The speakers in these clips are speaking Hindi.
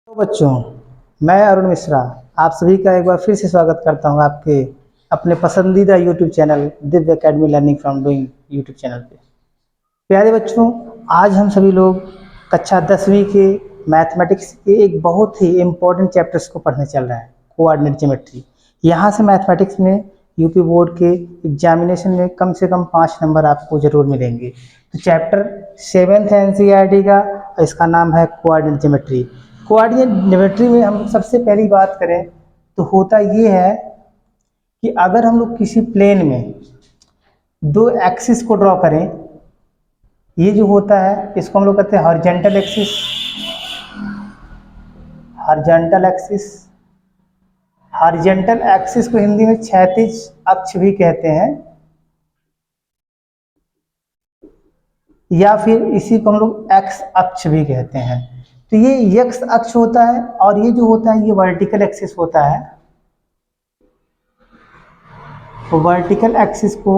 तो बच्चों, मैं अरुण मिश्रा आप सभी का एक बार फिर से स्वागत करता हूं आपके अपने पसंदीदा YouTube channel Divya academy learning from doing YouTube channel पे। प्यारे बच्चों, आज हम सभी लोग कक्षा 10वीं के मैथमेटिक्स के एक बहुत ही इम्पोर्टेंट चैप्टर्स को पढ़ने चल रहे हैं, कोऑर्डिनेट ज्योमेट्री। यहाँ से मैथमेटिक्स में यूपी बोर्ड के एग्जामिनेशन में कम से कम 5 नंबर आपको जरूर मिलेंगे। तो चैप्टर 7th एनसीईआरटी का, इसका नाम है कोऑर्डिनेट ज्योमेट्री। कोऑर्डिनेट ज्योमेट्री में हम सबसे पहली बात करें तो होता ये है कि अगर हम लोग किसी प्लेन में दो एक्सिस को ड्रॉ करें, ये जो होता है इसको हम लोग कहते हैं horizontal axis. Horizontal axis, horizontal axis को हिंदी में क्षैतिज अक्ष भी कहते हैं, या फिर इसी को हम लोग एक्स अक्ष भी कहते हैं। तो ये एक्स अक्ष होता है और ये जो होता है ये वर्टिकल एक्सिस होता है। तो वर्टिकल एक्सिस को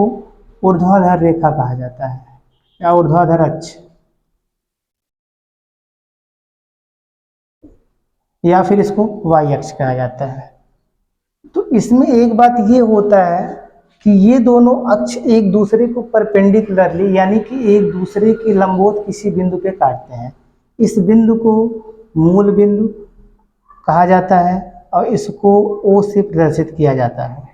ऊर्ध्वाधर रेखा कहा जाता है या ऊर्ध्वाधर अक्ष, या फिर इसको वाई अक्ष कहा जाता है। तो इसमें एक बात ये होता है कि ये दोनों अक्ष एक दूसरे को परपेंडिकुलरली यानी कि एक दूसरे के लंबवत किसी बिंदु पे काटते हैं। इस बिंदु को मूल बिंदु कहा जाता है और इसको ओ से प्रदर्शित किया जाता है।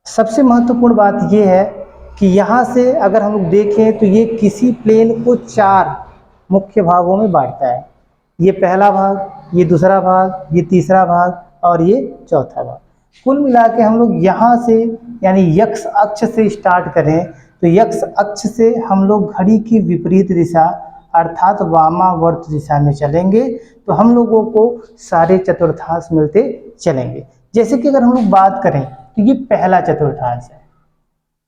सबसे महत्वपूर्ण बात यह है कि यहाँ से अगर हम लोग देखें तो ये किसी प्लेन को 4 मुख्य भागों में बांटता है। ये पहला भाग, ये दूसरा भाग, ये तीसरा भाग और ये चौथा भाग। कुल मिला के हम लोग यहाँ से यानी एक्स अक्ष से स्टार्ट करें तो एक्स अक्ष से हम लोग घड़ी की विपरीत दिशा अर्थात वामावर्त दिशा में चलेंगे तो हम लोगों को सारे चतुर्थांश मिलते चलेंगे। जैसे कि अगर हम लोग बात करें तो ये पहला चतुर्थांश है,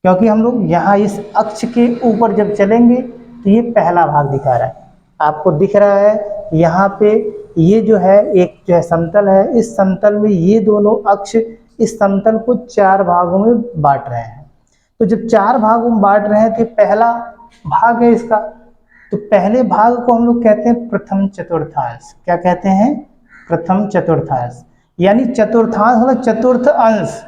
क्योंकि हम लोग यहाँ इस अक्ष के ऊपर जब चलेंगे तो ये पहला भाग दिखा रहा है। आपको दिख रहा है यहाँ पे ये जो है एक जो है समतल है, इस समतल में ये दोनों अक्ष इस समतल को 4 भागों में बांट रहे हैं। तो जब 4 भागों में बांट रहे हैं तो पहला भाग है इसका, तो पहले भाग को हम लोग कहते हैं प्रथम चतुर्थांश। क्या कहते हैं? प्रथम चतुर्थांश। यानी चतुर्थांश मतलब चतुर्थ अंश।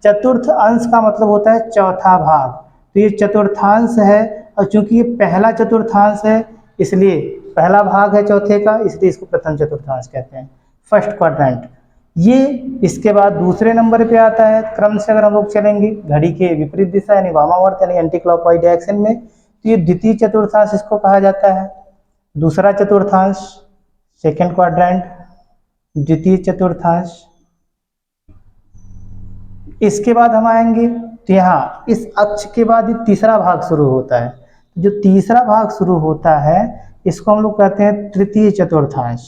चतुर्थ अंश का मतलब होता है चौथा भाग। तो ये चतुर्थांश है और चूंकि ये पहला चतुर्थांश है इसलिए पहला भाग है चौथे का, इसलिए इसको प्रथम चतुर्थांश कहते हैं, फर्स्ट क्वाड्रेंट। ये इसके बाद दूसरे नंबर पे आता है। क्रम से अगर हम लोग चलेंगे घड़ी के विपरीत दिशा यानी वामावर्त यानी एंटी क्लॉकवाइज डायरेक्शन में, तो ये द्वितीय चतुर्थांश इसको कहा जाता है। दूसरा चतुर्थांश सेकेंड क्वाड्रेंट, द्वितीय चतुर्थांश। इसके बाद हम आएंगे तो यहाँ इस अक्ष के बाद तीसरा भाग शुरू होता है। जो तीसरा भाग शुरू होता है इसको हम लोग कहते हैं तृतीय चतुर्थांश।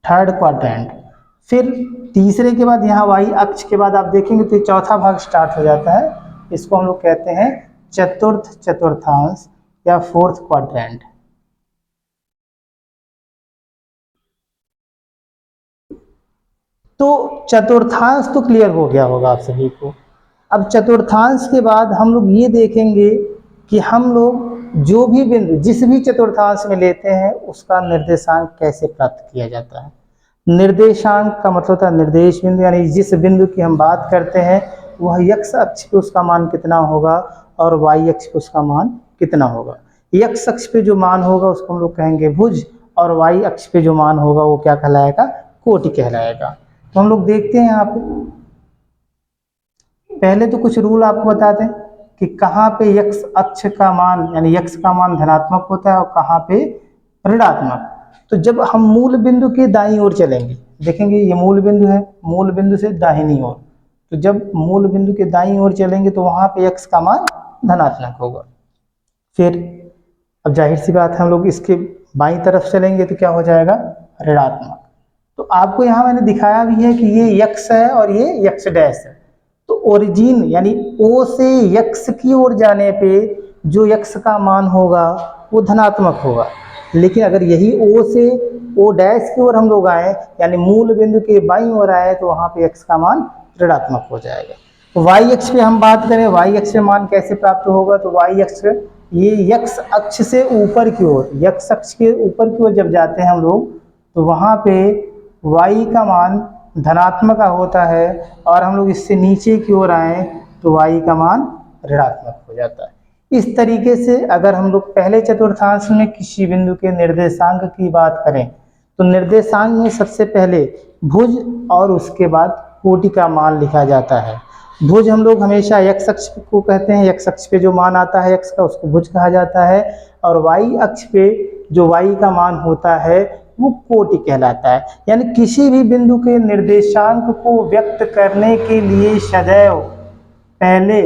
Third quadrant. फिर तीसरे के बाद यहाँ वाई अक्ष के बाद आप देखेंगे तो चौथा भाग स्टार्ट हो जाता है, इसको हम लोग कहते हैं चतुर्थ चतुर्थांश या फोर्थ क्वाड्रेंट। तो चतुर्थांश तो क्लियर हो गया होगा आप सभी को। अब चतुर्थांश के बाद हम लोग ये देखेंगे कि हम लोग जो भी बिंदु जिस भी चतुर्थांश में लेते हैं उसका निर्देशांक कैसे प्राप्त किया जाता है। निर्देशांक का मतलब होता है निर्देश बिंदु, यानी जिस बिंदु की हम बात करते हैं वह एक्स अक्ष पे उसका मान कितना होगा और वाई अक्ष पे उसका मान कितना होगा। एक्स अक्ष पे जो मान होगा उसको हम लोग कहेंगे भुज और वाई अक्ष पे जो मान होगा वो क्या कहलाएगा? कोटि कहलाएगा। तो हम लोग देखते हैं यहाँ पे, पहले तो कुछ रूल आपको बता दें कि कहाँ पे एक्स अक्ष का मान यानी एक्स का मान धनात्मक होता है और कहाँ पे ऋणात्मक। तो जब हम मूल बिंदु के दाईं ओर चलेंगे, देखेंगे ये मूल बिंदु है, मूल बिंदु से दाहिनी ओर, तो जब मूल बिंदु के दाईं ओर चलेंगे तो वहाँ पे एक्स का मान धनात्मक होगा। फिर अब जाहिर सी बात है हम लोग इसके बाईं तरफ चलेंगे तो क्या हो जाएगा? ऋणात्मक। तो आपको यहाँ मैंने दिखाया भी है कि ये यक्स है और ये यक्स डैश है। तो ओरिजिन यानी ओ से यक्स की ओर जाने पे जो यक्स का मान होगा वो धनात्मक होगा, लेकिन अगर यही ओ से ओ डैश की ओर हम लोग आए यानी मूल बिंदु के बाईं ओर आए तो वहाँ पे यक्स का मान ऋणात्मक हो जाएगा। वाई अक्ष पे हम बात करें, वाई अक्ष पे मान कैसे प्राप्त होगा, तो वाई अक्ष ये x अक्ष से ऊपर की ओर, x अक्ष के ऊपर की ओर जब जाते हैं हम लोग, तो वहाँ पे y का मान धनात्मक का होता है, और हम लोग इससे नीचे की ओर आए तो y का मान ऋणात्मक हो जाता है। इस तरीके से अगर हम लोग पहले चतुर्थांश में किसी बिंदु के निर्देशांक की बात करें, तो निर्देशांक में सबसे पहले भुज और उसके बाद कोटि का मान लिखा जाता है। भुज हम लोग हमेशा x अक्ष को कहते हैं, x अक्ष पे जो मान आता है x का, उसको भुज कहा जाता है, और y अक्ष पे जो y का मान होता है वो कोटि कहलाता है। यानी किसी भी बिंदु के निर्देशांक को व्यक्त करने के लिए सदैव पहले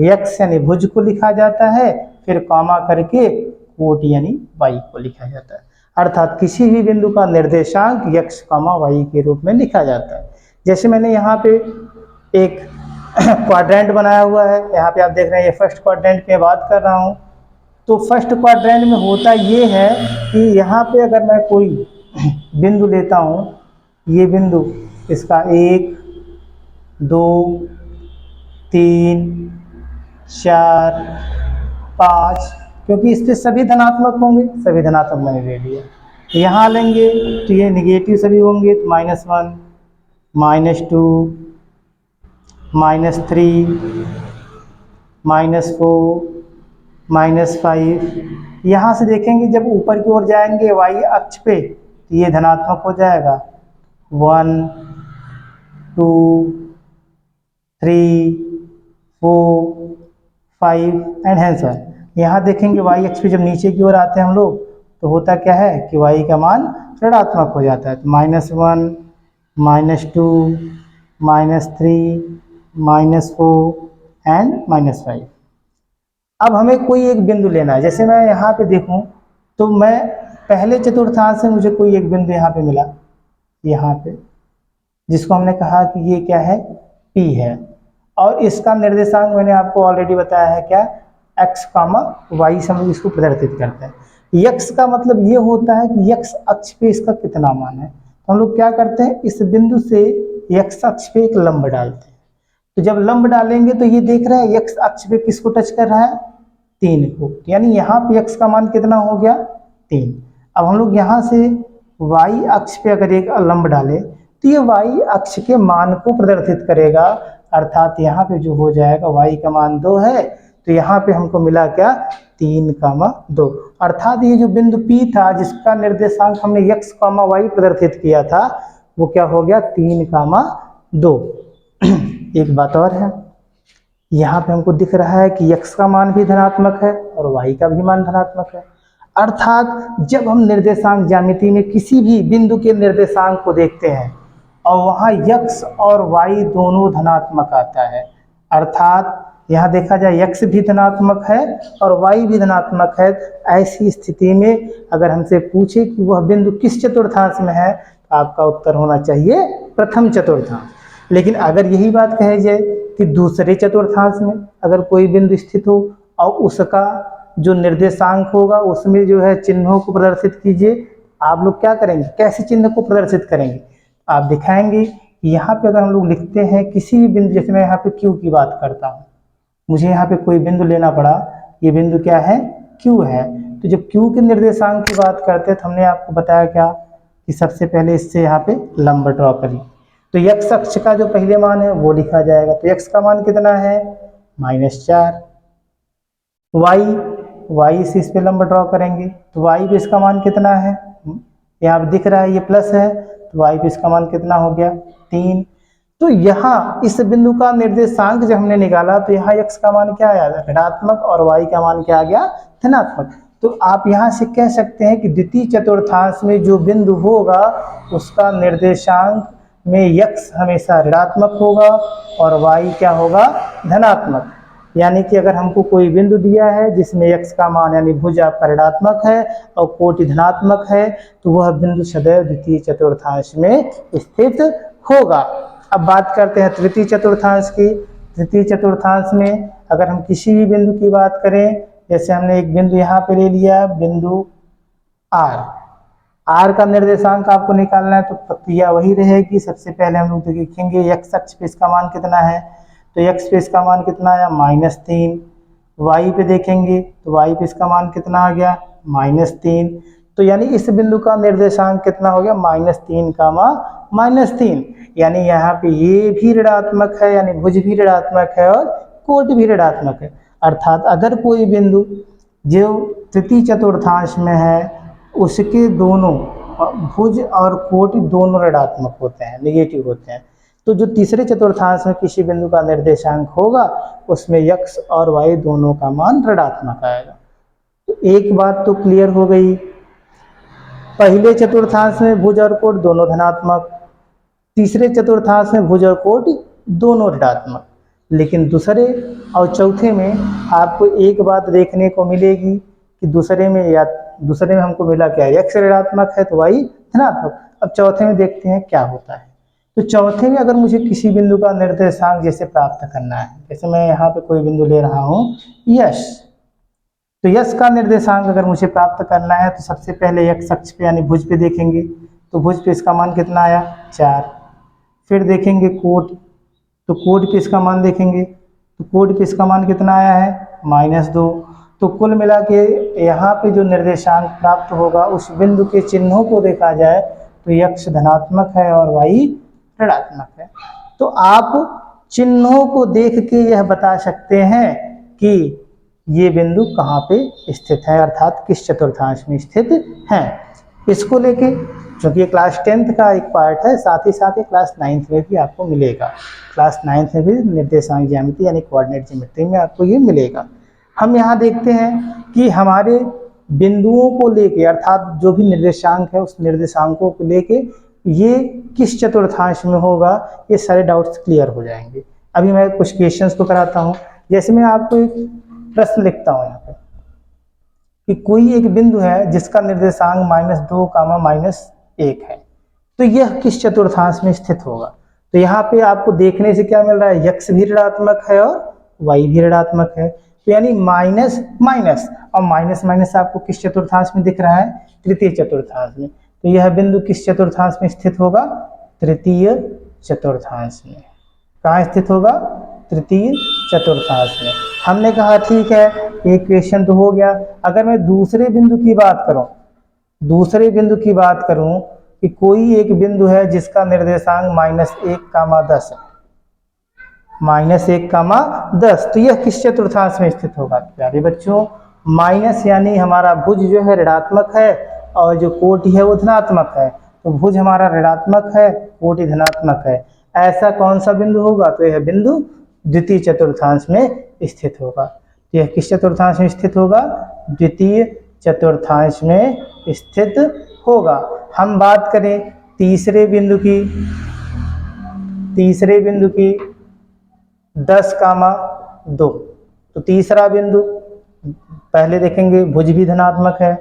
x यानी भुज को लिखा जाता है, फिर कॉमा करके कोटि यानी y को लिखा जाता है। अर्थात किसी भी बिंदु का निर्देशांक x, y के रूप में लिखा जाता है। जैसे मैंने यहाँ पे एक क्वाड्रेंट बनाया हुआ है, यहाँ पे आप देख रहे हैं, ये फर्स्ट क्वाड्रेंट में बात कर रहा हूँ। तो फर्स्ट क्वाड्रेंट में होता ये है कि यहाँ पे अगर मैं कोई बिंदु लेता हूँ, ये बिंदु इसका 1, 2, 3, 4, 5, क्योंकि इस पे सभी धनात्मक होंगे, सभी धनात्मक मैंने ले लिया। यहाँ लेंगे तो ये निगेटिव सभी होंगे, तो -1, -2, -3, -4, -5। यहाँ से देखेंगे जब ऊपर की ओर जाएंगे y अक्ष पे तो ये धनात्मक हो जाएगा, 1, 2, 3, 4, 5 एंड हैंस ऑन। यहाँ देखेंगे y अक्ष पे जब नीचे की ओर आते हैं हम लोग, तो होता क्या है कि y का मान ऋणात्मक हो जाता है, तो -1, -2, -3, -4 एंड -5। अब हमें कोई एक बिंदु लेना है। जैसे मैं यहाँ पे देखूँ तो मैं पहले चतुर्थांश से मुझे कोई एक बिंदु यहाँ पे मिला, यहाँ पे, जिसको हमने कहा कि ये क्या है, P है, और इसका निर्देशांक मैंने आपको ऑलरेडी बताया है क्या, x, y से हम लोग इसको प्रदर्शित करते हैं। x का मतलब ये होता है कि x अक्ष पे इसका कितना मान है। तो हम लोग क्या करते हैं, इस बिंदु से x अक्ष पे एक लंब डालते हैं। तो जब लंब डालेंगे तो ये देख रहे हैं x अक्ष पे किसको टच कर रहा है, 3 को, यानी यहाँ पे x का मान कितना हो गया, 3। अब हम लोग यहाँ से y अक्ष पे अगर एक लंब डालें तो ये y अक्ष के मान को प्रदर्शित करेगा, अर्थात यहाँ पे जो हो जाएगा y का मान 2 है, तो यहाँ पे हमको मिला क्या, 3, 2। अर्थात ये जो बिंदु P था जिसका निर्देशांक हमने x, y प्रदर्शित किया था, वो क्या हो गया, 3, 2। एक बात और है, यहाँ पे हमको दिख रहा है कि x का मान भी धनात्मक है और y का भी मान धनात्मक है। अर्थात जब हम निर्देशांक ज्यामिति में किसी भी बिंदु के निर्देशांक को देखते हैं और वहाँ x और y दोनों धनात्मक आता है, अर्थात यहाँ देखा जाए x भी धनात्मक है और y भी धनात्मक है, ऐसी स्थिति में अगर हमसे पूछे कि वह बिंदु किस चतुर्थांश में है, तो आपका उत्तर होना चाहिए प्रथम चतुर्थांश। लेकिन अगर यही बात कही जाए कि दूसरे चतुर्थांश में अगर कोई बिंदु स्थित हो और उसका जो निर्देशांक होगा उसमें जो है चिन्हों को प्रदर्शित कीजिए, आप लोग क्या करेंगे, कैसे चिन्ह को प्रदर्शित करेंगे, आप दिखाएंगे कि यहाँ पे अगर हम लोग लिखते हैं किसी भी बिंदु, जैसे मैं यहाँ पे Q की बात करता हूँ, मुझे यहाँ पे कोई बिंदु लेना पड़ा, ये बिंदु क्या है, Q है। तो जब Q के निर्देशांक की बात करते हैं तो हमने आपको बताया क्या कि सबसे पहले इससे यहाँ पे लंब ड्रॉ करिए, तो x अक्ष का जो पहले मान है वो लिखा जाएगा, तो x का मान कितना है, -4। y से इस पे लंब ड्रॉ करेंगे तो y पे इसका मान कितना है, यहाँ पे दिख रहा है ये प्लस है, तो y पे इसका मान कितना हो गया, 3। तो यहाँ इस बिंदु का निर्देशांक जब हमने निकाला तो यहाँ x का मान क्या आया, ऋणात्मक, और y का मान क्या आ गया, धनात्मक। तो आप यहाँ से कह सकते हैं कि द्वितीय चतुर्थांश में जो बिंदु होगा उसका निर्देशांक में x हमेशा ऋणात्मक होगा और y क्या होगा, धनात्मक। यानी कि अगर हमको कोई बिंदु दिया है जिसमें x का मान यानी भुज आपका ऋणात्मक है और कोटि धनात्मक है, तो वह बिंदु सदैव द्वितीय चतुर्थांश में स्थित होगा। अब बात करते हैं तृतीय चतुर्थांश की। तृतीय चतुर्थांश में अगर हम किसी भी बिंदु की बात करें, जैसे हमने एक बिंदु यहाँ पे ले लिया, बिंदु R का निर्देशांक आपको निकालना है, तो प्रक्रिया वही रहेगी। सबसे पहले हम लोग देखेंगे x अक्ष पे इसका मान कितना है, तो x पे इसका मान कितना आया -3। y पे देखेंगे तो y पे इसका मान कितना आ गया -3। तो यानी इस बिंदु का निर्देशांक कितना हो गया -3 -3। यानी यहाँ पे ये भी ऋणात्मक है, यानी भुज भी ऋणात्मक है और कोट भी ऋणात्मक है। अर्थात अगर कोई बिंदु जो तृतीय चतुर्थांश में है उसके दोनों भुज और कोट दोनों ऋणात्मक होते हैं, नेगेटिव होते हैं, तो जो तीसरे चतुर्थांश में किसी बिंदु का निर्देशांक होगा उसमें x और y दोनों का मान ऋणात्मक आएगा। तो एक बात तो क्लियर हो गई, पहले चतुर्थांश में भुज और कोट दोनों धनात्मक, तीसरे चतुर्थांश में भुज और कोट दोनों ऋणात्मक। लेकिन दूसरे और चौथे में आपको एक बात देखने को मिलेगी कि दूसरे में हमको मिला क्या, x ऋणात्मक है तो y धनात्मक। अब चौथे में देखते हैं क्या होता है। तो चौथे में अगर मुझे किसी बिंदु का निर्देशांक जैसे प्राप्त करना है, जैसे मैं यहाँ पे कोई बिंदु ले रहा हूँ यश, तो यश का निर्देशांक अगर मुझे प्राप्त करना है तो सबसे पहले x अक्ष पे यानी भुज पे देखेंगे, तो भुज पे इसका मान कितना आया 4। फिर देखेंगे कोट, तो कोट पे इसका मान देखेंगे, तो कोट पे इसका मान कितना आया है -2। तो कुल मिला के यहाँ पे जो निर्देशांक प्राप्त होगा उस बिंदु के चिन्हों को देखा जाए तो x धनात्मक है और y ऋणात्मक है। तो आप चिन्हों को देख के यह बता सकते हैं कि ये बिंदु कहाँ पे स्थित है, अर्थात किस चतुर्थांश में स्थित है। इसको लेके क्योंकि ये क्लास 10th का एक पार्ट है, साथ ही साथ ये क्लास 9th में भी आपको मिलेगा। क्लास 9th में भी निर्देशांक ज्यामिति यानी कोऑर्डिनेट ज्योमेट्री में आपको ये मिलेगा। हम यहाँ देखते हैं कि हमारे बिंदुओं को लेके अर्थात जो भी निर्देशांक है उस निर्देशांकों को लेके ये किस चतुर्थांश में होगा, ये सारे डाउट्स क्लियर हो जाएंगे। अभी मैं कुछ क्वेश्चंस को कराता हूँ। जैसे मैं आपको एक प्रश्न लिखता हूँ यहाँ पे कि कोई एक बिंदु है जिसका निर्देशांक -2, -1 है, तो यह किस चतुर्थांश में स्थित होगा। तो यहाँ पे आपको देखने से क्या मिल रहा है, x भी ऋणात्मक है और y भी ऋणात्मक है, तो यानी माइनस माइनस और माइनस माइनस आपको किस चतुर्थांश में दिख रहा है, तृतीय चतुर्थांश में। तो यह बिंदु किस चतुर्थांश में स्थित होगा, तृतीय चतुर्थांश में। कहाँ स्थित होगा, तृतीय चतुर्थांश में। हमने कहा ठीक है, एक क्वेश्चन तो हो गया। अगर मैं दूसरे बिंदु की बात करूं कि कोई एक बिंदु है जिसका निर्देशांक -1, 10 है, -1, 10, तो यह किस चतुर्थांश में स्थित होगा। प्यारे बच्चों, माइनस यानी हमारा भुज जो है ऋणात्मक है और जो कोटि है वो धनात्मक है, तो भुज हमारा ऋणात्मक है, कोटि धनात्मक है। ऐसा कौन सा बिंदु होगा, तो यह बिंदु द्वितीय चतुर्थांश में स्थित होगा। तो यह किस चतुर्थांश में स्थित होगा, द्वितीय चतुर्थांश में स्थित होगा। हम बात करें तीसरे बिंदु की 10,2, तो तीसरा बिंदु पहले देखेंगे भुज भी धनात्मक है,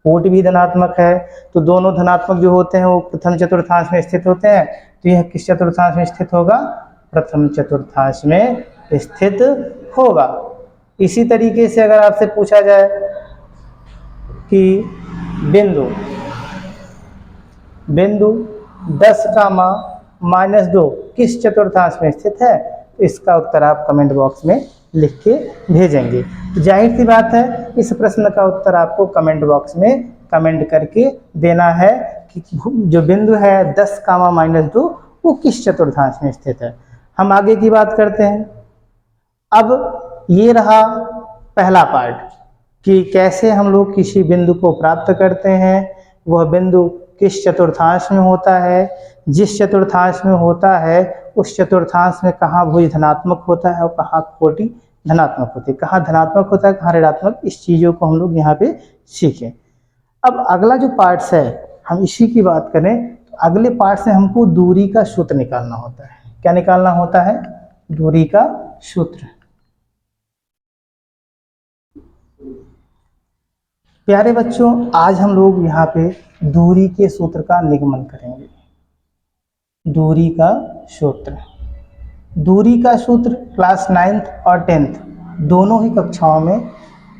कोट भी धनात्मक है, तो दोनों धनात्मक जो होते हैं वो प्रथम चतुर्थांश में स्थित होते हैं। तो यह किस चतुर्थांश में स्थित होगा, प्रथम चतुर्थांश में स्थित होगा। इसी तरीके से अगर आपसे पूछा जाए कि बिंदु 10, किस चतुर्थांश में स्थित है, तो इसका उत्तर आप कमेंट बॉक्स में लिख के भेजेंगे। तो जाहिर सी बात है इस प्रश्न का उत्तर आपको कमेंट बॉक्स में कमेंट करके देना है कि जो बिंदु है 10, वो किस चतुर्थांश में स्थित है। हम आगे की बात करते हैं। अब ये रहा पहला पार्ट कि कैसे हम लोग किसी बिंदु को प्राप्त करते हैं, वह बिंदु किस चतुर्थांश में होता है, जिस चतुर्थांश में होता है उस चतुर्थांश में कहाँ भुज धनात्मक होता है और कहाँ कोटि धनात्मक होती है, कहाँ धनात्मक होता है कहाँ ऋणात्मक, इस चीज़ों को हम लोग यहाँ पे सीखें। अब अगला जो पार्ट्स है हम इसी की बात करें तो अगले पार्ट से हमको दूरी का सूत्र निकालना होता है। क्या निकालना होता है, दूरी का सूत्र। प्यारे बच्चों, आज हम लोग यहाँ पे दूरी के सूत्र का निगमन करेंगे। दूरी का सूत्र, दूरी का सूत्र क्लास 9th और 10th दोनों ही कक्षाओं में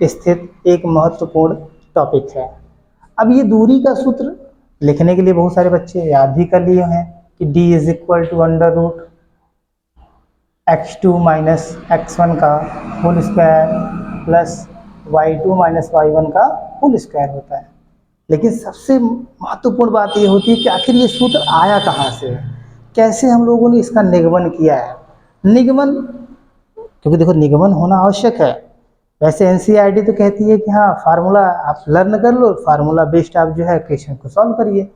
स्थित एक महत्वपूर्ण टॉपिक है। अब ये दूरी का सूत्र लिखने के लिए बहुत सारे बच्चे याद भी कर लिए हैं कि d = x2 माइनस x1 का whole square plus y2 minus y1 का होल स्क्वायर होता है। लेकिन सबसे महत्वपूर्ण बात ये होती है कि आखिर ये सूत्र आया कहाँ से, कैसे हम लोगों ने इसका निगमन किया है। निगमन, क्योंकि देखो निगमन होना आवश्यक है। वैसे एनसीईआरटी तो कहती है कि हाँ फार्मूला आप लर्न कर लो, फार्मूला बेस्ड आप जो है क्वेश्चन को सॉल्व करिए।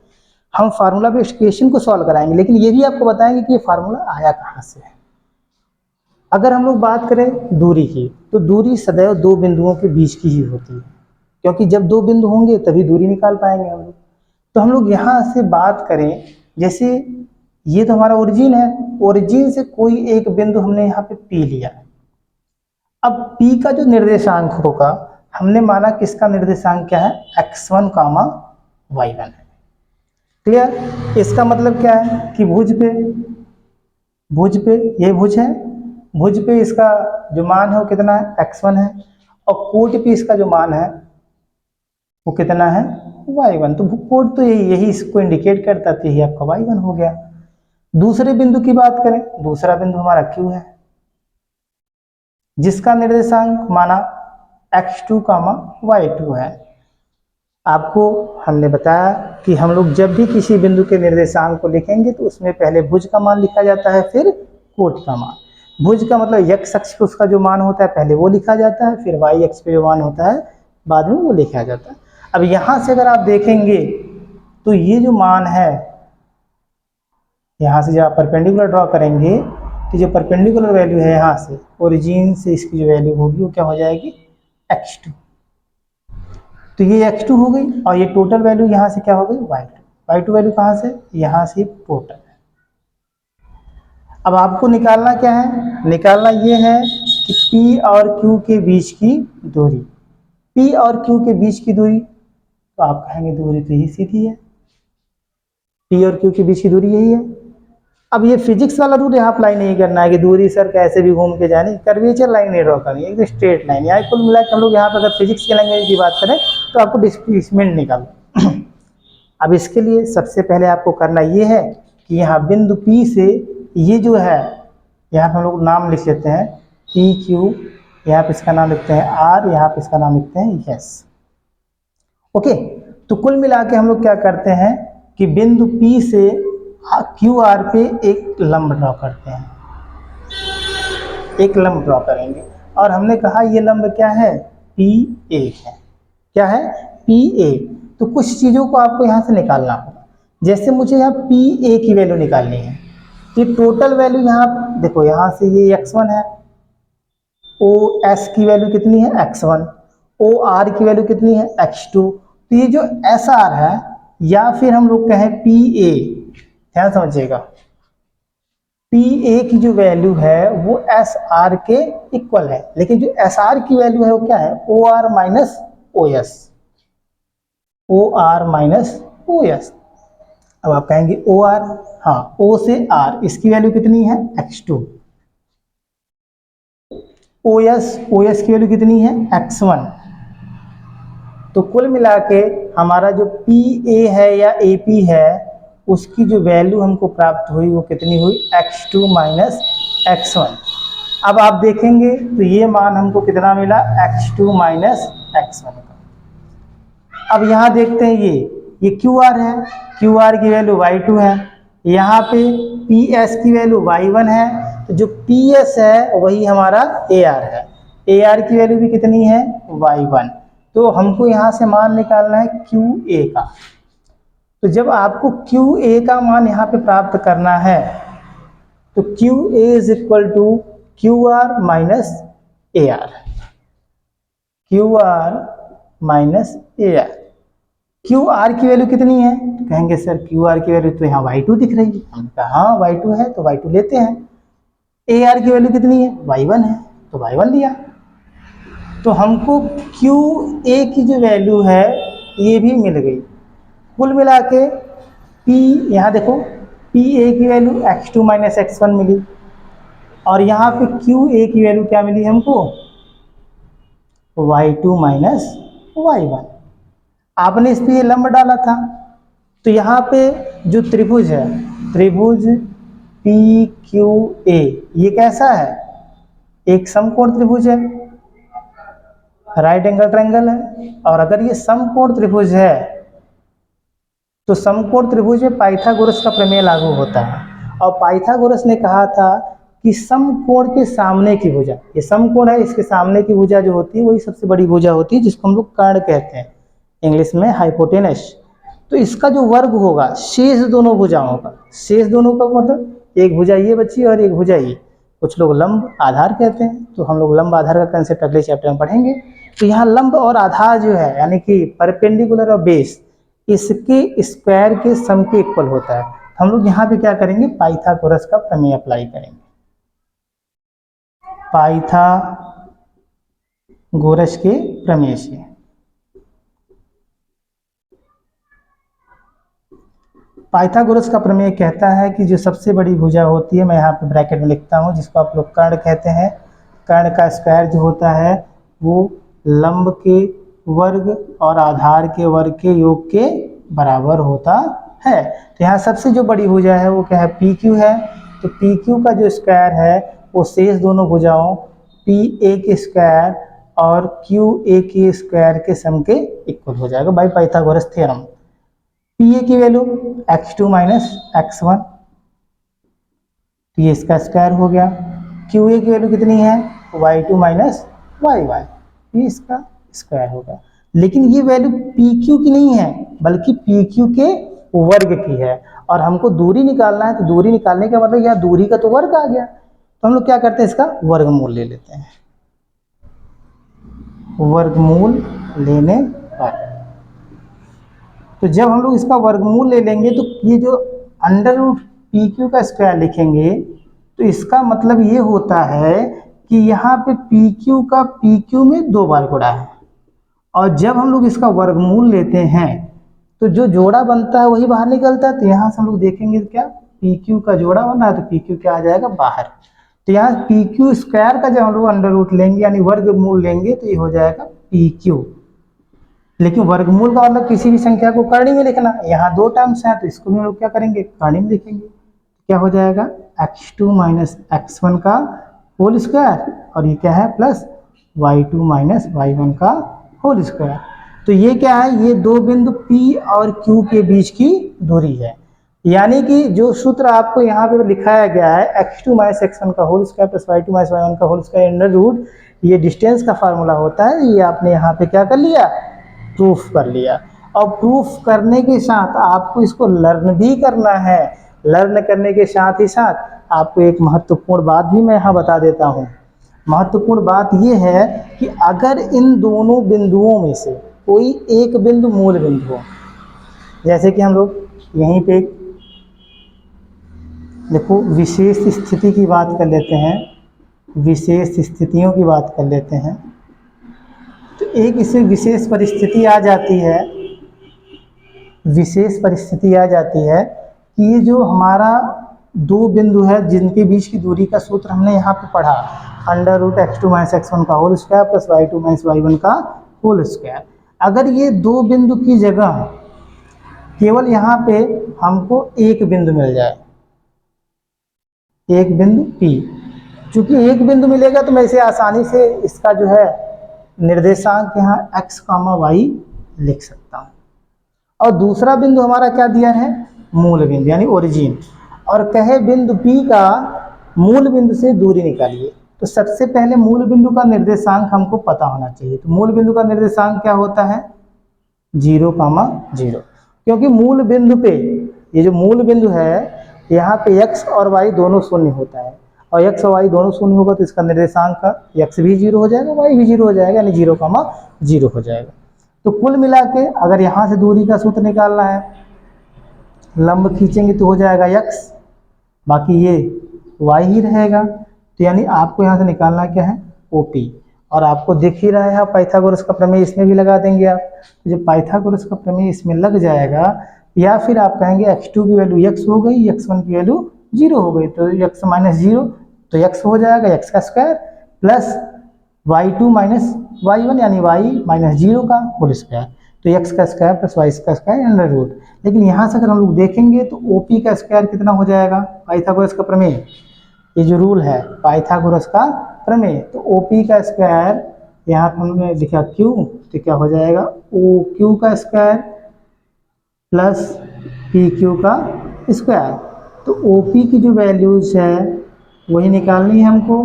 हम फार्मूला बेस्ड क्वेश्चन को सॉल्व कराएंगे, लेकिन ये भी आपको बताएंगे कि ये फार्मूला आया कहाँ से है। अगर हम लोग बात करें दूरी की, तो दूरी सदैव दो बिंदुओं के बीच की ही होती है, क्योंकि जब दो बिंदु होंगे तभी दूरी निकाल पाएंगे हम लोग। तो हम लोग यहाँ से बात करें, जैसे ये तो हमारा ओरिजिन है, ओरिजिन से कोई एक बिंदु हमने यहाँ पे P लिया। अब P का जो निर्देशांक होगा, हमने माना किसका निर्देशांक क्या है, x1, y1 है। क्लियर? इसका मतलब क्या है कि भुज पे ये भुज है, भुज पे इसका जो मान है वो कितना है, x1 है, और कोट पे इसका जो मान है वो कितना है, y1। तो कोट तो यही इसको इंडिकेट करता है, यही आपका y1 हो गया। दूसरे बिंदु की बात करें, दूसरा बिंदु हमारा Q है, जिसका निर्देशांक माना x2, y2 है। आपको हमने बताया कि हम लोग जब भी किसी बिंदु के निर्देशांक को लिखेंगे तो उसमें पहले भुज का मान लिखा जाता है, फिर कोट का मान। भुज का मतलब x अक्ष पे उसका जो मान होता है पहले वो लिखा जाता है, फिर y अक्ष पे जो मान होता है बाद में वो लिखा जाता है। अब यहाँ से अगर आप देखेंगे तो ये जो मान है, यहाँ से जब आप परपेंडिकुलर ड्रॉ करेंगे तो जो परपेंडिकुलर वैल्यू है यहाँ से ओरिजिन से इसकी जो वैल्यू होगी वो क्या हो जाएगी, x2। तो ये x2 हो गई, और ये टोटल वैल्यू यहाँ से क्या हो गई, y2। y2 वैल्यू कहाँ से, यहाँ से टोटल है। अब आपको निकालना क्या है, निकालना ये है कि P और Q के बीच की दूरी। P और Q के बीच की दूरी, तो आप कहेंगे दूरी तो यही सीधी है, P और Q के बीच की दूरी यही है। अब ये फिजिक्स वाला रूल यहाँ अप्लाई नहीं करना है कि दूरी सर कैसे भी घूम के जानी, कर्वेचर लाइन नहीं ड्रॉ करनी है, एकदम स्ट्रेट लाइन। यहाँ कुल मिला के हम लोग यहाँ पर अगर फिजिक्स के लैंग्वेज की बात करें तो आपको डिस्प्लेसमेंट निकालो। अब इसके लिए सबसे पहले आपको करना ये है कि यहाँ बिंदु P से ये जो है, यहाँ पर हम लोग नाम लिख लेते हैं PQ, यहाँ पे इसका नाम लिखते हैं R, यहाँ पे इसका नाम लिखते हैं S। ओके, तो कुल मिला के हम लोग क्या करते हैं कि बिंदु P से QR पे एक लंब ड्रॉ करते हैं, एक लंब ड्रॉ करेंगे। और हमने कहा ये लंब क्या है, PA है। क्या है, PA। तो कुछ चीज़ों को आपको यहाँ से निकालना होगा। जैसे मुझे यहाँ PA की वैल्यू निकालनी है, तो टोटल वैल्यू यहाँ देखो, यहाँ से ये x1 है, OS की वैल्यू कितनी है, x1, OR की वैल्यू कितनी है, x2। तो ये जो SR है, या फिर हम लोग कहें PA, ध्यान समझिएगा, PA की जो वैल्यू है वो SR के इक्वल है, लेकिन जो SR की वैल्यू है वो क्या है, OR minus OS, OR minus OS। अब आप कहेंगे OR, हाँ, O से R, इसकी वैल्यू कितनी है, x2। OS की वैल्यू कितनी है, x1। तो कुल मिला के हमारा जो PA है या AP है, उसकी जो वैल्यू हमको प्राप्त हुई वो कितनी हुई, x2 माइनस x1। अब आप देखेंगे तो ये मान हमको कितना मिला, x2 माइनस x1 का। अब यहाँ देखते हैं ये QR है, QR की वैल्यू y2 है, यहाँ पे PS की वैल्यू y1 है, तो जो PS है वही हमारा AR है, AR की वैल्यू भी कितनी है, y1। तो हमको यहाँ से मान निकालना है QA का। तो जब आपको QA का मान यहाँ पे प्राप्त करना है तो QA is equal to QR minus AR, QR minus AR। QR की वैल्यू कितनी है, तो कहेंगे सर QR की वैल्यू तो यहाँ y2 दिख रही है। हमने कहा हाँ y2 है तो y2 लेते हैं। AR की वैल्यू कितनी है, y1 है तो y1 लिया। तो हमको QA की जो वैल्यू है ये भी मिल गई। कुल मिला के P, यहाँ देखो PA की वैल्यू x2 माइनस x1 मिली, और यहाँ पे QA की वैल्यू क्या मिली हमको, y2 माइनस y1। आपने इस पे ये लंब डाला था, तो यहाँ पे जो त्रिभुज है, त्रिभुज पी क्यू ए, ये कैसा है? एक समकोण त्रिभुज है, राइट एंगल ट्रायंगल है। और अगर ये समकोण त्रिभुज है तो समकोण त्रिभुज में पाइथागोरस का प्रमेय लागू होता है। और पाइथागोरस ने कहा था कि समकोण के सामने की भुजा, ये समकोण है, इसके सामने की भुजा जो होती है वही सबसे बड़ी भुजा होती है, जिसको हम लोग कर्ण कहते हैं, इंग्लिश में हाइपोटेनस। तो इसका जो वर्ग होगा शेष दोनों भुजाओं का, शेष दोनों का मतलब एक भुजा ये बची और एक भुजा ये, कुछ लोग लंब आधार कहते हैं, तो हम लोग लंब आधार का कंसेप्ट अगले चैप्टर में पढ़ेंगे। तो यहाँ लंब और आधार जो है यानी कि परपेंडिकुलर और बेस, इसके स्क्वायर के सम के इक्वल होता है। हम लोग यहाँ पे क्या करेंगे? पाइथागोरस का प्रमेय अप्लाई करेंगे। पाइथागोरस के प्रमेय से पाइथागोरस का प्रमेय कहता है कि जो सबसे बड़ी भुजा होती है, मैं यहाँ पे ब्रैकेट में लिखता हूँ, जिसको आप लोग कर्ण कहते हैं, कर्ण का स्क्वायर जो होता है वो लंब के वर्ग और आधार के वर्ग के योग के बराबर होता है। तो यहाँ सबसे जो बड़ी भुजा है वो क्या है? पी क्यू है। तो पी क्यू का जो स्क्वायर है वो शेष दोनों भुजाओं पी ए के स्क्वायर और क्यू ए के स्क्वायर के सम के इक्वल हो जाएगा by Pythagoras theorem. P A की वैल्यू x2 माइनस x1, तो ये इसका स्क्वायर हो गया। क्यू ए की वैल्यू कितनी है? y2 माइनस y1, ये इसका स्क्वायर होगा। लेकिन ये वैल्यू पी क्यू की नहीं है, बल्कि पी क्यू के वर्ग की है। और हमको दूरी निकालना है, तो दूरी निकालने का मतलब यहाँ दूरी का तो वर्ग आ गया, तो हम लोग क्या करते हैं? इसका वर्गमूल ले लेते हैं। वर्गमूल लेने पर, तो जब हम लोग इसका वर्गमूल ले लेंगे तो ये जो अंडर रूट पी क्यू का स्क्वायर लिखेंगे, तो इसका मतलब ये होता है कि यहाँ पे पी क्यू का पी क्यू में 2 बार गुणा है। और जब हम लोग इसका वर्गमूल लेते हैं तो जो जोड़ा बनता है वही बाहर निकलता है। तो यहाँ से हम लोग देखेंगे तो क्या पी क्यू का जोड़ा बना है, तो पी क्यू क्या आ जाएगा? बाहर। तो यहाँ पी क्यू स्क्वायर का जब हम लोग अंडर रूट लेंगे यानी वर्गमूल लेंगे तो ये हो जाएगा पी क्यू। लेकिन वर्गमूल का मतलब किसी भी संख्या को करणी में लिखना, यहाँ 2 टर्म्स हैं तो इसको भी हम लोग क्या करेंगे? करणी में लिखेंगे। क्या हो जाएगा? x2 माइनस x1 का होल स्क्वायर, और ये क्या है? प्लस y2 माइनस y1 का होल स्क्वायर। तो ये क्या है? ये 2 बिंदु P और Q के बीच की दूरी है। यानी कि जो सूत्र आपको यहाँ पे लिखाया गया है x2 माइनस x1 का whole square plus y2 minus y1 का होल स्क्वायर अंडर रूट, ये डिस्टेंस का फार्मूला होता है। ये आपने यहाँ पे क्या कर लिया? प्रूफ कर लिया। और प्रूफ करने के साथ आपको इसको लर्न भी करना है। लर्न करने के साथ ही साथ आपको एक महत्वपूर्ण बात भी मैं यहाँ बता देता हूँ। महत्वपूर्ण बात यह है कि अगर इन दोनों बिंदुओं में से कोई एक बिंदु मूल बिंदु हो, जैसे कि हम लोग यहीं पे देखो विशेष स्थिति की बात कर लेते हैं, विशेष स्थितियों की बात कर लेते हैं, तो एक इससे विशेष परिस्थिति आ जाती है, विशेष परिस्थिति आ जाती है कि ये जो हमारा 2 बिंदु है जिनके बीच की दूरी का सूत्र हमने यहाँ पे पढ़ा, under root x2 minus x1 का whole square plus y2 minus y1 का होल स्क्वायर। अगर ये 2 बिंदु की जगह केवल यहाँ पे हमको एक बिंदु मिल जाए, एक बिंदु P, चूंकि एक बिंदु मिलेगा तो मैं इसे आसानी से इसका जो है निर्देशांक यहाँ x, y लिख सकता हूँ। और दूसरा बिंदु हमारा क्या दिया है? मूल बिंदु यानी ओरिजिन। और कहे बिंदु P का मूल बिंदु से दूरी निकालिए, तो सबसे पहले मूल बिंदु का निर्देशांक हमको पता होना चाहिए। तो मूल बिंदु का निर्देशांक क्या होता है? 0, 0, क्योंकि मूल बिंदु पे ये जो मूल बिंदु है यहाँ पे x और y दोनों शून्य होता है, और x और y दोनों शून्य होगा तो इसका निर्देशांक का x भी 0 हो जाएगा, y भी 0 हो जाएगा, यानी 0, 0 हो जाएगा। तो कुल मिला के अगर यहाँ से दूरी का सूत्र निकालना है, लंब खींचेंगे तो हो जाएगा x, बाकी ये y ही रहेगा। तो यानी आपको यहाँ से निकालना क्या है? OP। और आपको दिख ही रहा है पाइथागोरस का प्रमेय इसमें भी लगा देंगे आप। तो जब पाइथागोरस का प्रमेय इसमें लग जाएगा, या फिर आप कहेंगे x2 की वैल्यू x हो गई, x1 की वैल्यू 0 हो गई, तो x माइनस 0 तो x हो जाएगा, x का square plus y2 minus y1 यानी y माइनस 0 का होल स्क्वायर। तो एक्स का स्क्वायर प्लस वाई का स्क्वायर अंडर रूट। लेकिन यहाँ से अगर हम लोग देखेंगे तो ओपी का स्क्वायर कितना हो जाएगा, पाइथागोरस का प्रमेय, ये जो रूल है पाइथागोरस का प्रमेय, तो ओपी का स्क्वायर यहाँ पर हमने लिखा क्यू, तो क्या हो जाएगा ओ क्यू का स्क्वायर प्लस पी क्यू का स्क्वायर। तो ओ पी की जो वैल्यूज है वही निकालनी है हमको।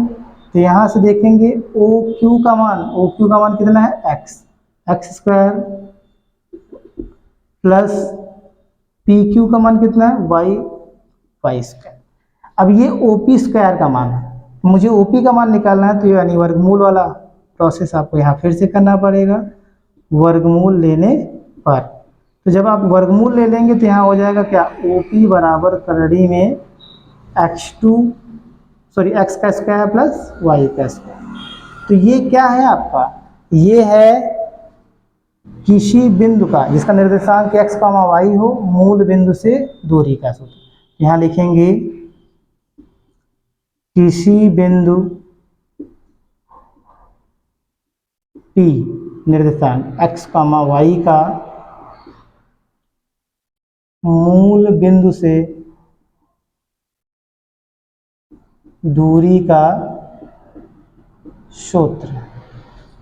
तो यहाँ से देखेंगे ओ क्यू का मान कितना है x square plus P Q का मान कितना है वाई स्क्वायर। अब ये ओ पी स्क्वायर का मान है, मुझे ओ पी का मान निकालना है, तो यानी वर्गमूल वाला प्रोसेस आपको यहाँ फिर से करना पड़ेगा वर्गमूल लेने पर। तो जब आप वर्गमूल ले लेंगे तो यहाँ हो जाएगा क्या, ओ पी बराबर करड़ी में एक्स का स्क्वायर प्लस वाई का स्क्वायर। तो ये क्या है आपका, ये है किसी बिंदु का जिसका निर्देशांक x, y हो, मूल बिंदु से दूरी का सूत्र। यहाँ लिखेंगे किसी बिंदु P निर्देशांक x, y का मूल बिंदु से दूरी का सूत्र।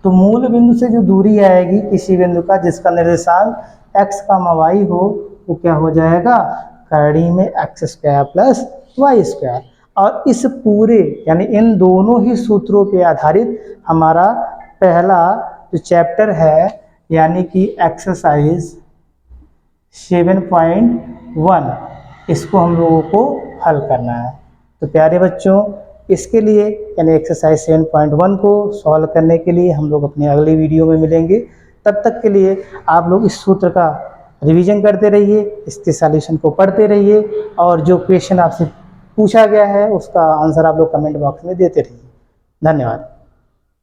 तो मूल बिंदु से जो दूरी आएगी किसी बिंदु का जिसका निर्देशांक x, y हो, वो क्या हो जाएगा करड़ी में x square plus y square. और इस पूरे यानी इन दोनों ही सूत्रों पे आधारित हमारा पहला जो चैप्टर है यानी कि एक्सरसाइज 7.1 इसको हम लोगों को हल करना है। तो प्यारे बच्चों, इसके लिए यानी एक्सरसाइज 7.1 को सॉल्व करने के लिए हम लोग अपने अगले वीडियो में मिलेंगे। तब तक के लिए आप लोग इस सूत्र का रिवीजन करते रहिए, इसके सॉल्यूशन को पढ़ते रहिए और जो क्वेश्चन आपसे पूछा गया है उसका आंसर आप लोग कमेंट बॉक्स में देते रहिए। धन्यवाद।